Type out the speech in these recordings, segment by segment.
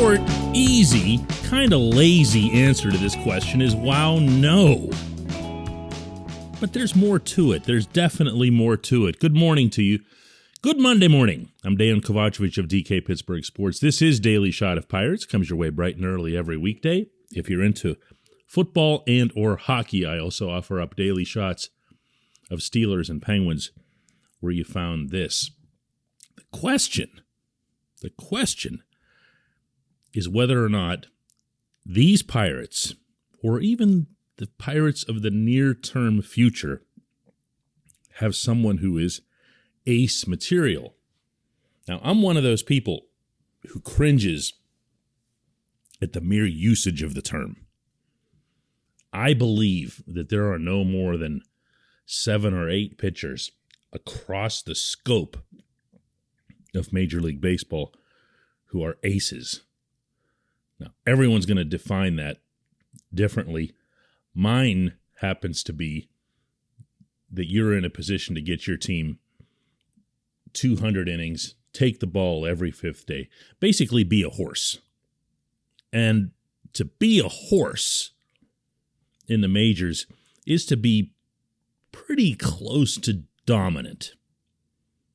short, easy, kind of lazy answer to this question is, wow, no. But there's more to it. There's definitely more to it. Good morning to you. Good Monday morning. I'm Dejan Kovacevic of DK Pittsburgh Sports. This is Daily Shot of Pirates. Comes your way bright and early every weekday. If you're into football and or hockey, I also offer up daily shots of Steelers and Penguins where you found this. The question is whether or not these Pirates, or even the Pirates of the near-term future, have someone who is ace material. Now, I'm one of those people who cringes at the mere usage of the term. I believe that there are no more than 7 or 8 pitchers across the scope of Major League Baseball who are aces. Now, everyone's going to define that differently. Mine happens to be that you're in a position to get your team 200 innings, take the ball every 5th day, basically be a horse. And to be a horse in the majors is to be pretty close to dominant.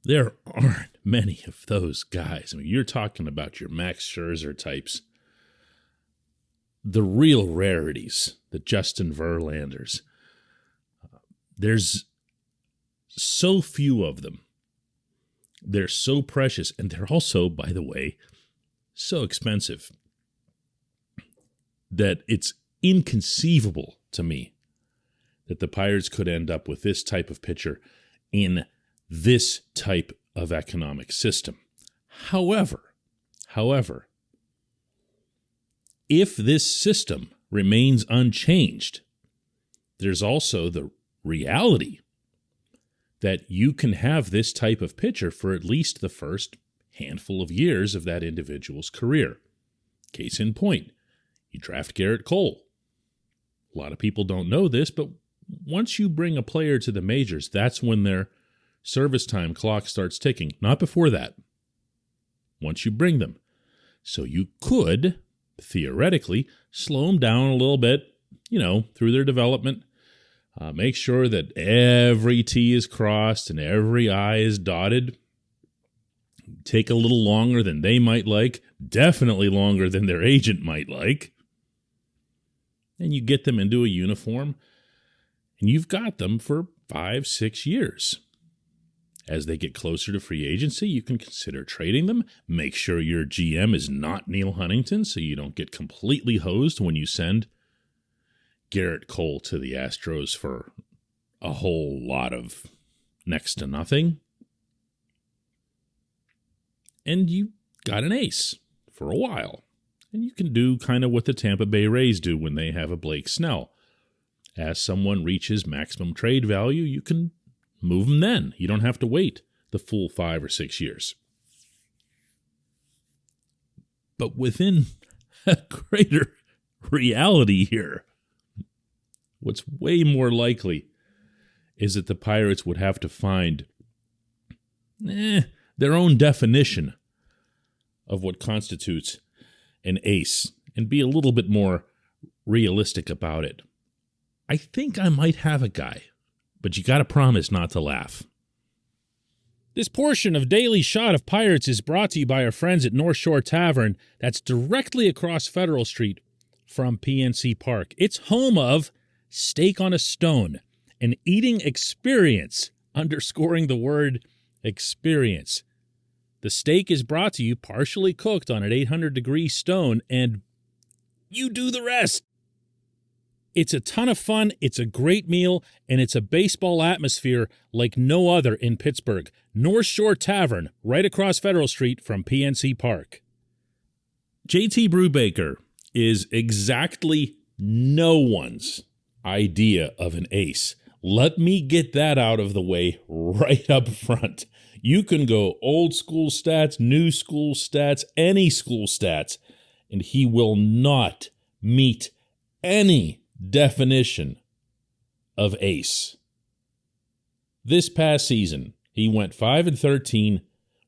There aren't many of those guys. I mean, you're talking about your Max Scherzer types, the real rarities, the Justin Verlanders. There's so few of them. They're so precious, and they're also, by the way, so expensive that it's inconceivable to me that the Pirates could end up with this type of pitcher in this type of economic system. However, if this system remains unchanged, there's also the reality that you can have this type of pitcher for at least the first handful of years of that individual's career. Case in point, you draft Gerrit Cole. A lot of people don't know this, but once you bring a player to the majors, that's when their service time clock starts ticking. Not before that. Once you bring them. So you could, theoretically, slow them down a little bit, through their development. Make sure that every T is crossed and every I is dotted. Take a little longer than they might like. Definitely longer than their agent might like. And you get them into a uniform, and you've got them for 5-6 years. As they get closer to free agency, you can consider trading them. Make sure your GM is not Neil Huntington, so you don't get completely hosed when you send Gerrit Cole to the Astros for a whole lot of next to nothing. And you got an ace for a while. And you can do kind of what the Tampa Bay Rays do when they have a Blake Snell. As someone reaches maximum trade value, you can move them then. You don't have to wait the full 5 or 6 years. But within a greater reality here, what's way more likely is that the Pirates would have to find their own definition of what constitutes an ace and be a little bit more realistic about it. I think I might have a guy, but you got to promise not to laugh. This portion of Daily Shot of Pirates is brought to you by our friends at North Shore Tavern that's directly across Federal Street from PNC Park. It's home of Steak on a Stone, an eating experience, underscoring the word experience. The steak is brought to you partially cooked on an 800-degree stone, and you do the rest. It's a ton of fun, it's a great meal, and it's a baseball atmosphere like no other in Pittsburgh. North Shore Tavern, right across Federal Street from PNC Park. JT Brubaker is exactly no one's idea of an ace. Let me get that out of the way right up front. You can go old school stats, new school stats, any school stats, and he will not meet any definition of ace. This past season, he went 5-13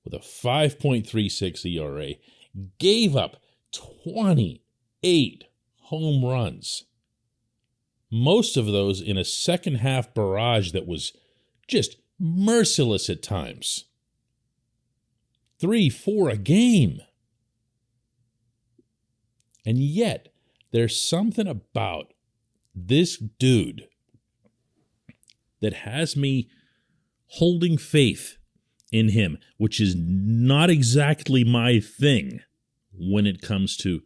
with a 5.36 ERA, gave up 28 home runs. Most of those in a second half barrage that was just merciless at times. 3, 4 a game. And yet, there's something about this dude that has me holding faith in him, which is not exactly my thing when it comes to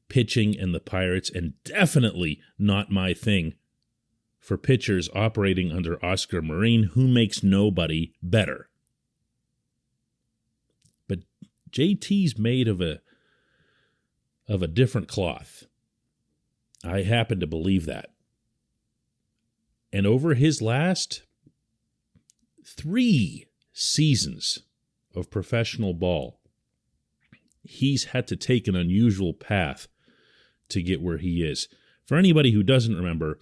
pitching and the Pirates, and definitely not my thing for pitchers operating under Oscar Marin, who makes nobody better. But JT's made of a different cloth. I happen to believe that. And over his last 3 seasons of professional ball, he's had to take an unusual path to get where he is. For anybody who doesn't remember,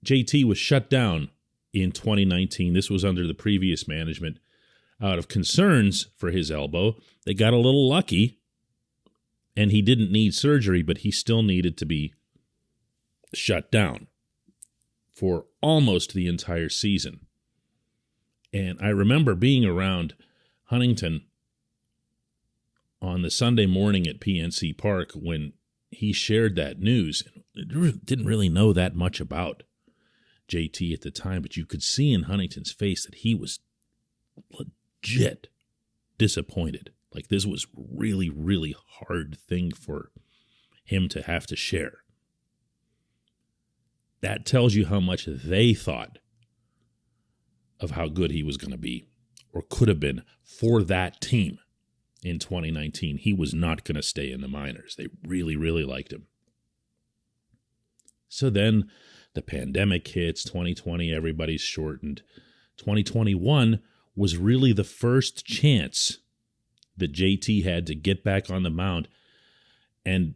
JT was shut down in 2019. This was under the previous management. Out of concerns for his elbow, they got a little lucky, and he didn't need surgery, but he still needed to be shut down for almost the entire season. And I remember being around Huntington on the Sunday morning at PNC Park when he shared that news. Didn't really know that much about JT at the time, but you could see in Huntington's face that he was legit disappointed. Like, this was really, really hard thing for him to have to share. That tells you how much they thought of how good he was going to be, or could have been, for that team in 2019. He was not going to stay in the minors. They really, really liked him. So then the pandemic hits, 2020, everybody's shortened. 2021 was really the first chance that JT had to get back on the mound and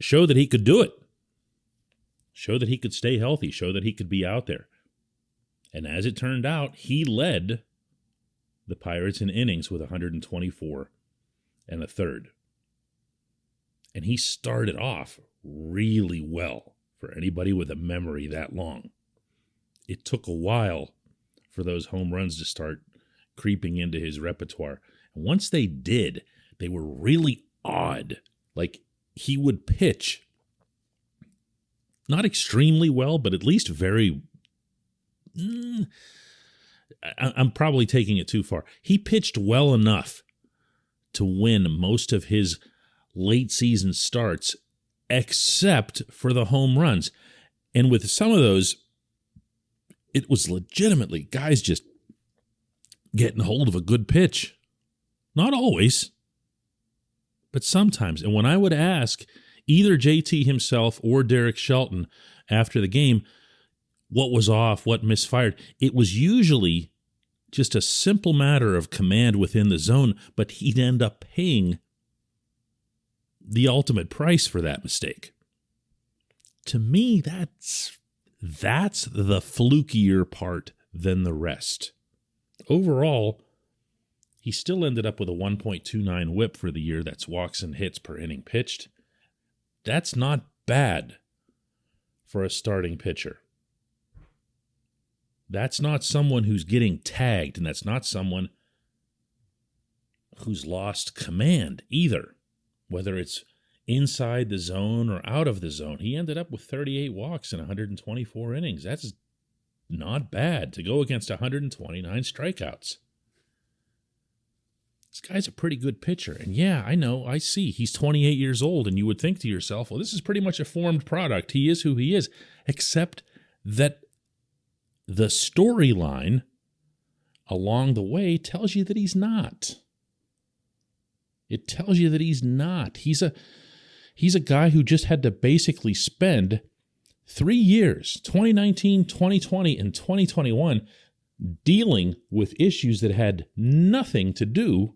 show that he could do it. Show that he could stay healthy. Show that he could be out there. And as it turned out, he led the Pirates in innings with 124 and a third. And he started off really well for anybody with a memory that long. It took a while for those home runs to start creeping into his repertoire. And once they did, they were really odd. Like, he would pitch not extremely well, but at least very... I'm probably taking it too far. He pitched well enough to win most of his late season starts, except for the home runs. And with some of those, it was legitimately guys just getting hold of a good pitch. Not always, but sometimes. And when I would ask either JT himself or Derek Shelton after the game what was off, what misfired, it was usually just a simple matter of command within the zone, but he'd end up paying the ultimate price for that mistake. To me, that's the flukier part than the rest. Overall, he still ended up with a 1.29 whip for the year. That's walks and hits per inning pitched. That's not bad for a starting pitcher. That's not someone who's getting tagged, and that's not someone who's lost command either, whether it's inside the zone or out of the zone. He ended up with 38 walks in 124 innings. That's not bad to go against 129 strikeouts. This guy's a pretty good pitcher. And yeah, I know, I see. He's 28 years old, and you would think to yourself, well, this is pretty much a formed product. He is who he is, except that the storyline along the way tells you that he's not. It tells you that he's not. He's a guy who just had to basically spend 3 years, 2019, 2020, and 2021, dealing with issues that had nothing to do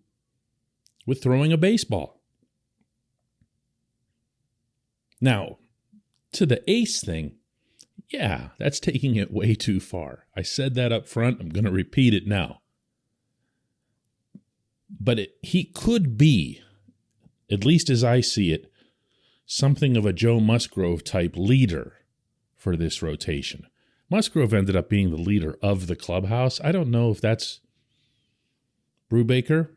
with throwing a baseball. Now, to the ace thing, yeah, that's taking it way too far. I said that up front. I'm going to repeat it now. But he could be at least as I see it, something of a Joe Musgrove type leader for this rotation. Musgrove ended up being the leader of the clubhouse. I don't know if that's Brubaker,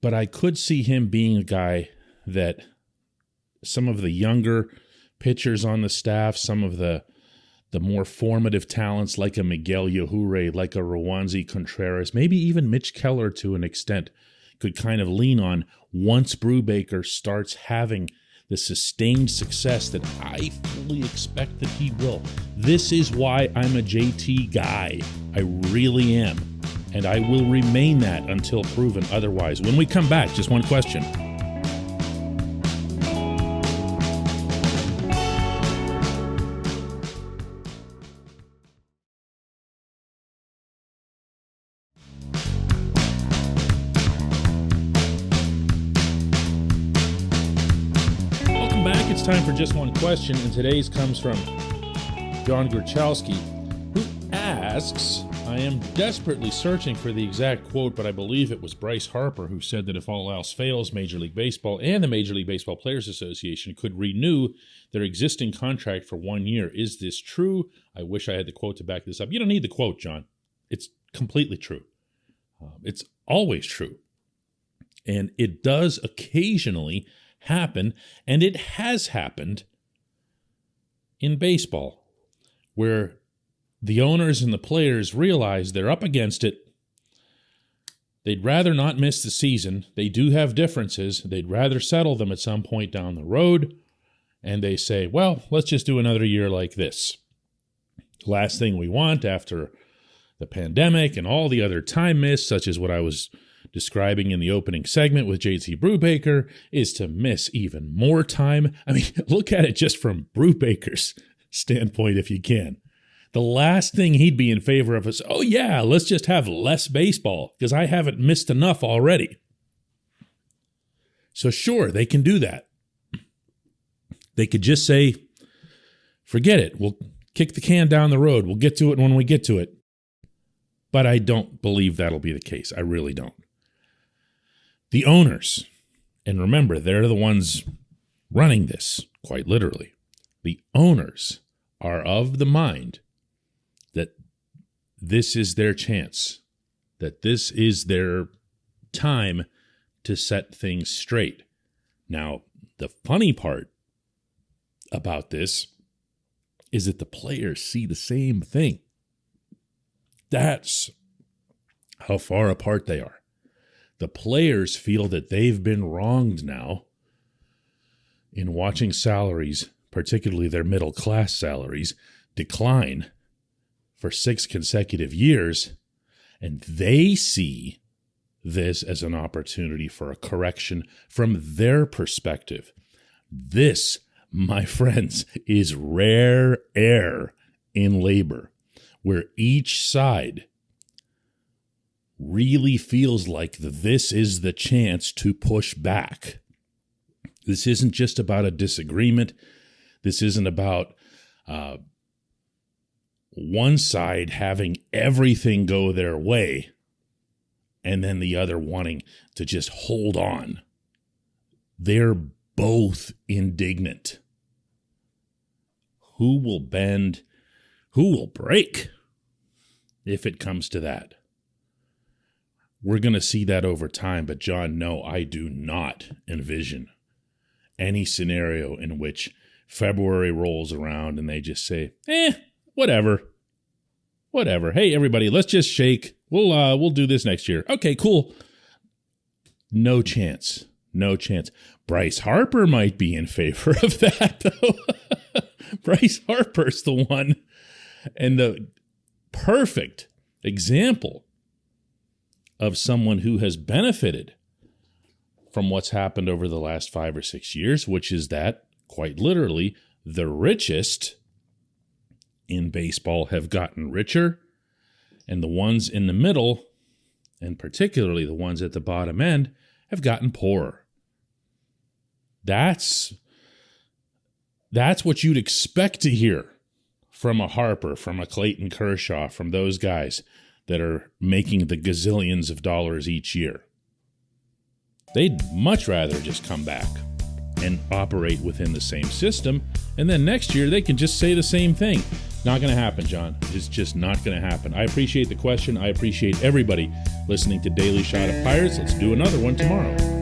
but I could see him being a guy that some of the younger pitchers on the staff, some of the more formative talents like a Miguel Yajure, like a Rowanzi Contreras, maybe even Mitch Keller to an extent, could kind of lean on once Brubaker starts having the sustained success that I fully expect that he will. This is why I'm a JT guy. I really am. And I will remain that until proven otherwise. When we come back, just one question. It's time for just one question, and today's comes from John Gurchalski, who asks, I am desperately searching for the exact quote, but I believe it was Bryce Harper who said that if all else fails, Major League Baseball and the Major League Baseball Players Association could renew their existing contract for 1 year. Is this true? I wish I had the quote to back this up. You don't need the quote, John. It's completely true. It's always true. And it does occasionally happen, and it has happened in baseball, where the owners and the players realize they're up against it. They'd rather not miss the season. They do have differences. They'd rather settle them at some point down the road, and they say, well, let's just do another year like this. Last thing we want after the pandemic and all the other time missed, such as what I was describing in the opening segment with JT Brubaker, is to miss even more time. I mean, look at it just from Brubaker's standpoint if you can. The last thing he'd be in favor of is, oh yeah, let's just have less baseball because I haven't missed enough already. So sure, they can do that. They could just say, forget it. We'll kick the can down the road. We'll get to it when we get to it. But I don't believe that'll be the case. I really don't. The owners, and remember, they're the ones running this, quite literally. The owners are of the mind that this is their chance, that this is their time to set things straight. Now, the funny part about this is that the players see the same thing. That's how far apart they are. The players feel that they've been wronged now in watching salaries, particularly their middle-class salaries, decline for 6 consecutive years, and they see this as an opportunity for a correction from their perspective. This, my friends, is rare air in labor, where each side really feels like this is the chance to push back. This isn't just about a disagreement. This isn't about one side having everything go their way and then the other wanting to just hold on. They're both indignant. Who will bend? Who will break if it comes to that? We're going to see that over time, but John, no, I do not envision any scenario in which February rolls around and they just say, whatever. Hey, everybody, let's just shake. We'll do this next year. Okay, cool. No chance. Bryce Harper might be in favor of that, though. Bryce Harper's the one and the perfect example of someone who has benefited from what's happened over the last 5 or 6 years, which is that, quite literally, the richest in baseball have gotten richer, and the ones in the middle, and particularly the ones at the bottom end, have gotten poorer. That's what you'd expect to hear from a Harper, from a Clayton Kershaw, from those guys that are making the gazillions of dollars each year. They'd much rather just come back and operate within the same system, and then next year they can just say the same thing. Not going to happen, John. It's just not going to happen. I appreciate the question. I appreciate everybody listening to Daily Shot of Pirates. Let's do another one tomorrow.